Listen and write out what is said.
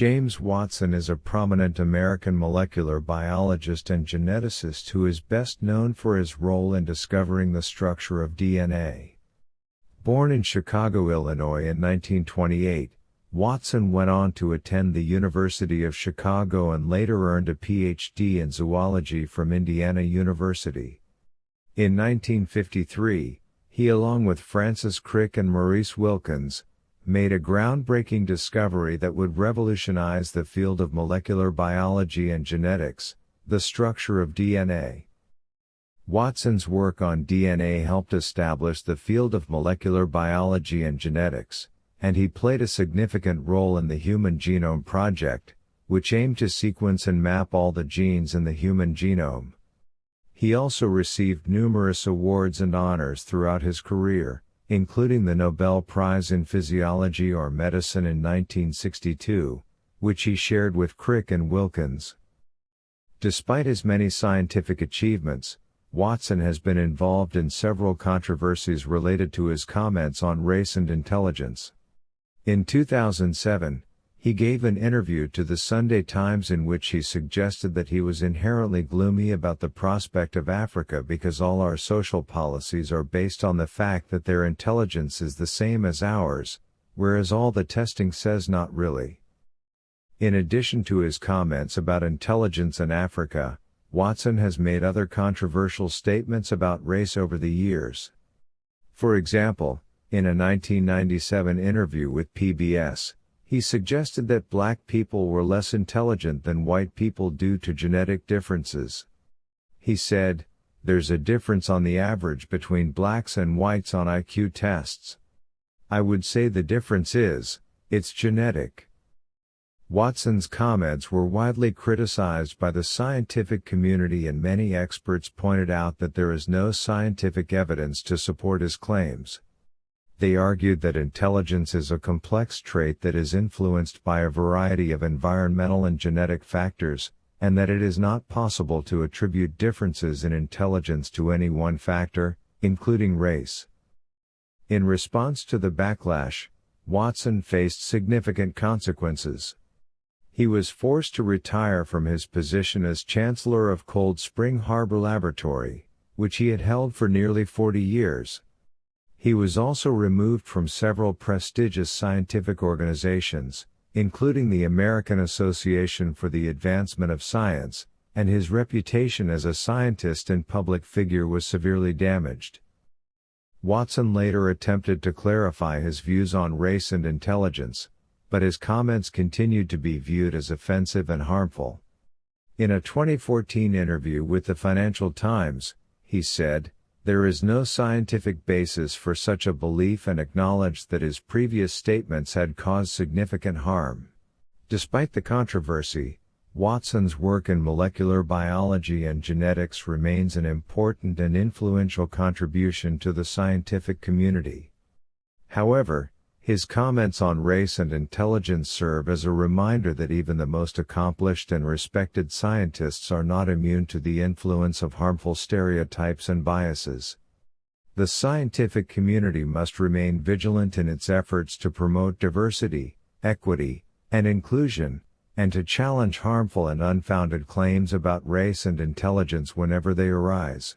James Watson is a prominent American molecular biologist and geneticist who is best known for his role in discovering the structure of DNA. Born in Chicago, Illinois in 1928, Watson went on to attend the University of Chicago and later earned a Ph.D. in zoology from Indiana University. In 1953, he along with Francis Crick and Maurice Wilkins, made a groundbreaking discovery that would revolutionize the field of molecular biology and genetics, the structure of DNA. Watson's work on DNA helped establish the field of molecular biology and genetics, and he played a significant role in the Human Genome Project, which aimed to sequence and map all the genes in the human genome. He also received numerous awards and honors throughout his career, including the Nobel Prize in Physiology or Medicine in 1962, which he shared with Crick and Wilkins. Despite his many scientific achievements, Watson has been involved in several controversies related to his comments on race and intelligence. In 2007, he gave an interview to the Sunday Times in which he suggested that he was inherently gloomy about the prospect of Africa because all our social policies are based on the fact that their intelligence is the same as ours, whereas all the testing says not really. In addition to his comments about intelligence in Africa, Watson has made other controversial statements about race over the years. For example, in a 1997 interview with PBS, he suggested that black people were less intelligent than white people due to genetic differences. He said, "There's a difference on the average between blacks and whites on IQ tests. I would say the difference is, it's genetic." Watson's comments were widely criticized by the scientific community, and many experts pointed out that there is no scientific evidence to support his claims. They argued that intelligence is a complex trait that is influenced by a variety of environmental and genetic factors, and that it is not possible to attribute differences in intelligence to any one factor, including race. In response to the backlash, Watson faced significant consequences. He was forced to retire from his position as Chancellor of Cold Spring Harbor Laboratory, which he had held for nearly 40 years. He was also removed from several prestigious scientific organizations, including the American Association for the Advancement of Science, and his reputation as a scientist and public figure was severely damaged. Watson later attempted to clarify his views on race and intelligence, but his comments continued to be viewed as offensive and harmful. In a 2014 interview with the Financial Times, he said, "There is no scientific basis for such a belief," and acknowledged that his previous statements had caused significant harm. Despite the controversy, Watson's work in molecular biology and genetics remains an important and influential contribution to the scientific community. However, his comments on race and intelligence serve as a reminder that even the most accomplished and respected scientists are not immune to the influence of harmful stereotypes and biases. The scientific community must remain vigilant in its efforts to promote diversity, equity, and inclusion, and to challenge harmful and unfounded claims about race and intelligence whenever they arise.